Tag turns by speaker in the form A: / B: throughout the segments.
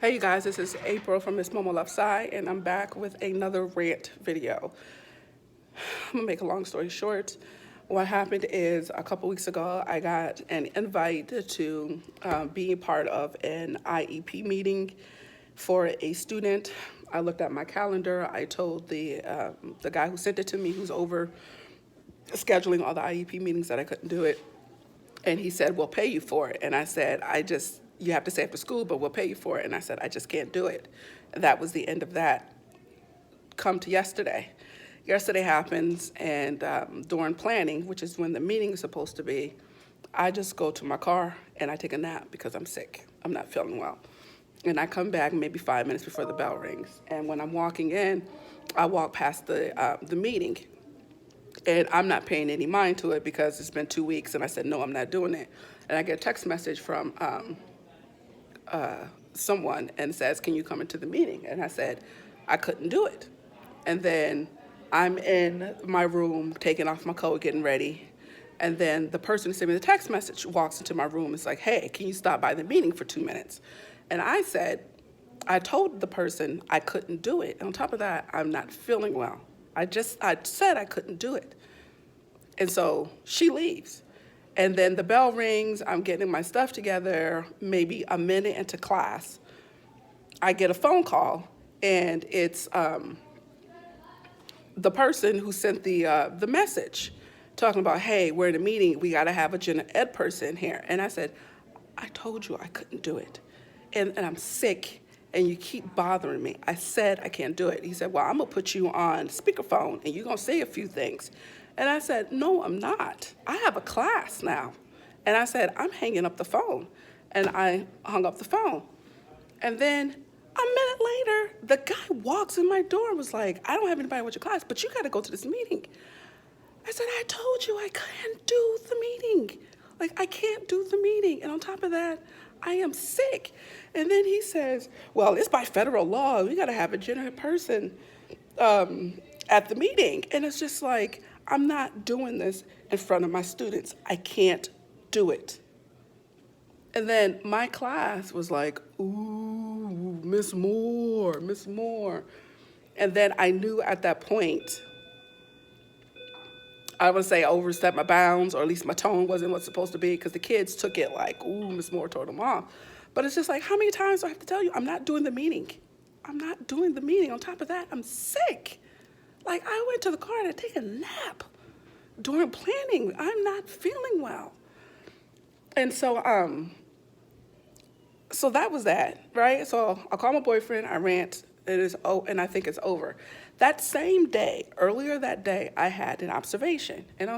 A: Hey you guys, this is April from Miss Momo Left Side, and I'm back with another rant video. I'm gonna make a long story short. What happened is a couple weeks ago, I got an invite to be part of an IEP meeting for a student. I looked at my calendar. I told the guy who sent it to me, who's over scheduling all the IEP meetings, that I couldn't do it. And he said, we'll pay you for it. And I said, you have to stay after school, but we'll pay you for it. And I said, I just can't do it. And that was the end of that. Come to yesterday. Yesterday happens, and during planning, which is when the meeting is supposed to be, I just go to my car and I take a nap because I'm sick. I'm not feeling well. And I come back maybe 5 minutes before the bell rings. And when I'm walking in, I walk past the meeting. And I'm not paying any mind to it because it's been 2 weeks, and I said, no, I'm not doing it. And I get a text message from someone and says, can you come into the meeting? And I said, I couldn't do it. And then I'm in my room, taking off my coat, getting ready. And then the person who sent me the text message walks into my room and is like, hey, can you stop by the meeting for 2 minutes? And I said, I told the person I couldn't do it. And on top of that, I'm not feeling well. I said I couldn't do it. And so she leaves. And then the bell rings, I'm getting my stuff together, maybe a minute into class. I get a phone call, and it's the person who sent the message talking about, hey, we're in a meeting, we gotta have a gen ed person here. And I said, I told you I couldn't do it. And I'm sick, and you keep bothering me. I said I can't do it. He said, well, I'm gonna put you on speakerphone, and you're gonna say a few things. And I said, no, I'm not. I have a class now. And I said, I'm hanging up the phone. And I hung up the phone. And then a minute later, the guy walks in my door and was like, I don't have anybody with your class, but you gotta go to this meeting. I said, I told you I can't do the meeting. Like, I can't do the meeting. And on top of that, I am sick. And then he says, well, it's by federal law. We gotta have a gen ed person at the meeting. And it's just like, I'm not doing this in front of my students. I can't do it. And then my class was like, ooh, Miss Moore, Miss Moore. And then I knew at that point, I would say I overstepped my bounds, or at least my tone wasn't what's supposed to be, because the kids took it like, ooh, Miss Moore told them off. But it's just like, how many times do I have to tell you, I'm not doing the meeting? I'm not doing the meeting. On top of that, I'm sick. Like, I went to the car to take a nap during planning. I'm not feeling well. And so, so that was that, right? So I call my boyfriend, I rant, and I think it's over. That same day, earlier that day, I had an observation, and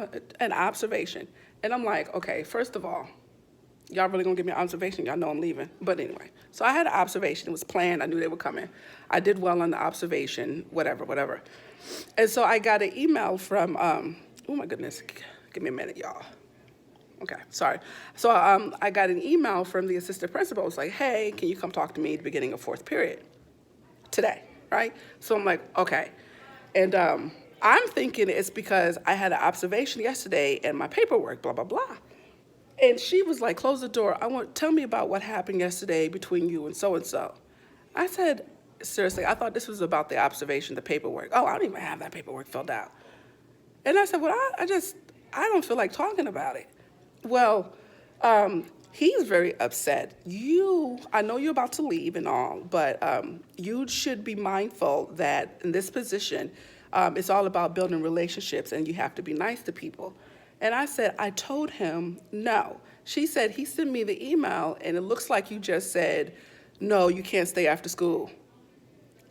A: I'm like, okay, first of all, y'all really gonna give me an observation? Y'all know I'm leaving. But anyway, so I had an observation. It was planned. I knew they were coming. I did well on the observation, whatever. And so I got an email from, oh my goodness, give me a minute, y'all. Okay, sorry. So I got an email from the assistant principal. It was like, hey, can you come talk to me at the beginning of fourth period today, right? So I'm like, okay. And I'm thinking it's because I had an observation yesterday and my paperwork, blah, blah, blah. And she was like, close the door. Tell me about what happened yesterday between you and so-and-so. I said, seriously, I thought this was about the observation, the paperwork. Oh, I don't even have that paperwork filled out. And I said, well, I don't feel like talking about it. Well, he's very upset. I know you're about to leave and all, but you should be mindful that in this position, it's all about building relationships, and you have to be nice to people. And I said, I told him no. She said, he sent me the email, and it looks like you just said, no, you can't stay after school.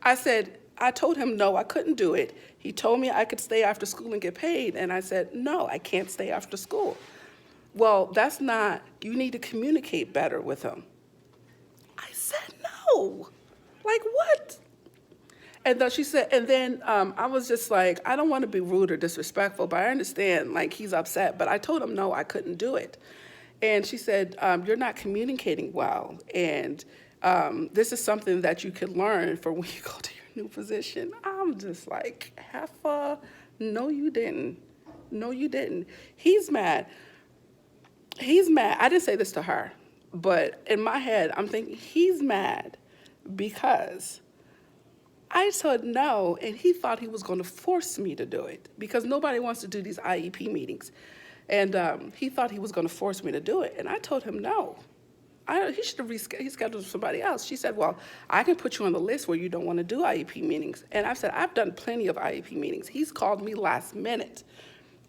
A: I said, I told him no, I couldn't do it. He told me I could stay after school and get paid, and I said, no, I can't stay after school. Well, that's not, you need to communicate better with him. I said no. Like, what? And then she said, and then I was just like, I don't want to be rude or disrespectful, but I understand, like, he's upset. But I told him, no, I couldn't do it. And she said, you're not communicating well. And this is something that you could learn for when you go to your new position. I'm just like, Heffa, no, you didn't. No, you didn't. He's mad. I didn't say this to her, but in my head, I'm thinking he's mad because I said no, and he thought he was going to force me to do it because nobody wants to do these IEP meetings. And he thought he was going to force me to do it. And I told him no. He should have rescheduled somebody else. She said, well, I can put you on the list where you don't want to do IEP meetings. And I said, I've done plenty of IEP meetings. He's called me last minute.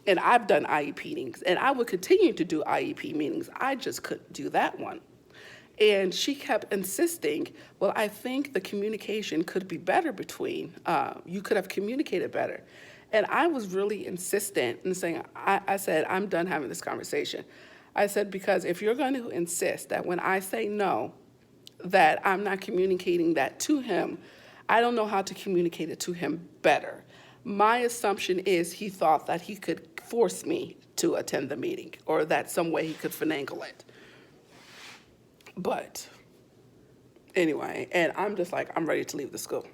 A: And I've done IEP meetings. And I would continue to do IEP meetings. I just couldn't do that one. And she kept insisting, well, I think the communication could be better between, you could have communicated better. And I was really insistent in saying, I said, I'm done having this conversation. I said, because if you're going to insist that when I say no, that I'm not communicating that to him, I don't know how to communicate it to him better. My assumption is he thought that he could force me to attend the meeting or that some way he could finagle it. But anyway, and I'm just like, I'm ready to leave the school.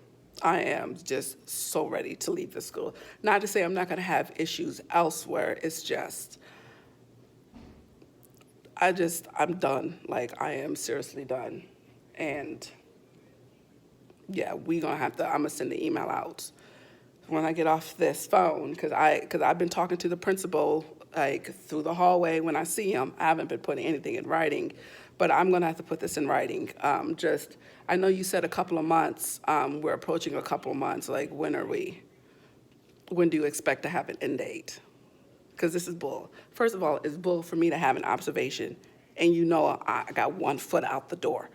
A: I am just so ready to leave the school. Not to say I'm not going to have issues elsewhere. It's just, I'm done. Like, I am seriously done. And yeah, I'm gonna send the email out when I get off this phone, because I've been talking to the principal, like, through the hallway when I see him. I haven't been putting anything in writing, but I'm gonna have to put this in writing. I know you said a couple of months, we're approaching a couple of months, like, when do you expect to have an end date? Because this is bull. First of all, it's bull for me to have an observation, and I got 1 foot out the door.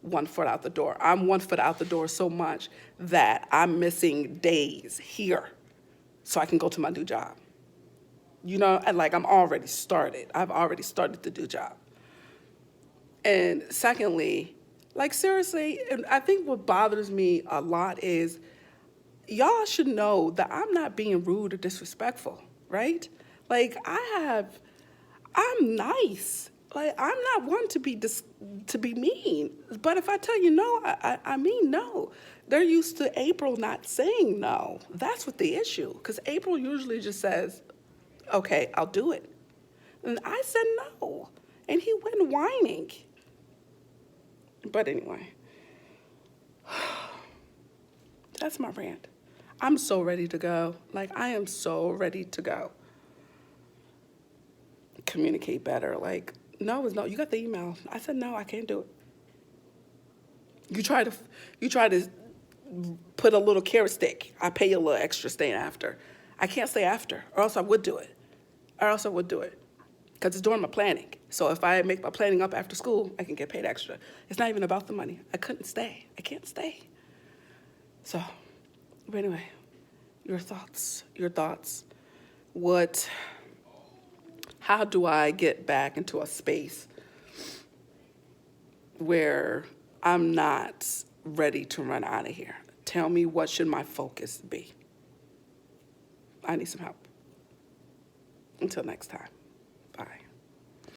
A: 1 foot out the door. I'm 1 foot out the door so much that I'm missing days here so I can go to my new job. And like, I'm already started. I've already started the new job. And secondly, like, seriously, and I think what bothers me a lot is y'all should know that I'm not being rude or disrespectful, right? Like, I'm nice. Like, I'm not one to be mean. But if I tell you no, I mean no. They're used to April not saying no. That's what the issue. Because April usually just says, okay, I'll do it. And I said no. And he went whining. But anyway, that's my rant. I'm so ready to go. Like, I am so ready to go. Communicate better. Like, no is no. You got the email. I said no, I can't do it. You try to put a little carrot stick. I pay you a little extra staying after. I can't stay after, or else I would do it. Because it's during my planning. So if I make my planning up after school, I can get paid extra. It's not even about the money. I couldn't stay. I can't stay. So, but anyway, your thoughts. How do I get back into a space where I'm not ready to run out of here? Tell me, what should my focus be? I need some help. Until next time.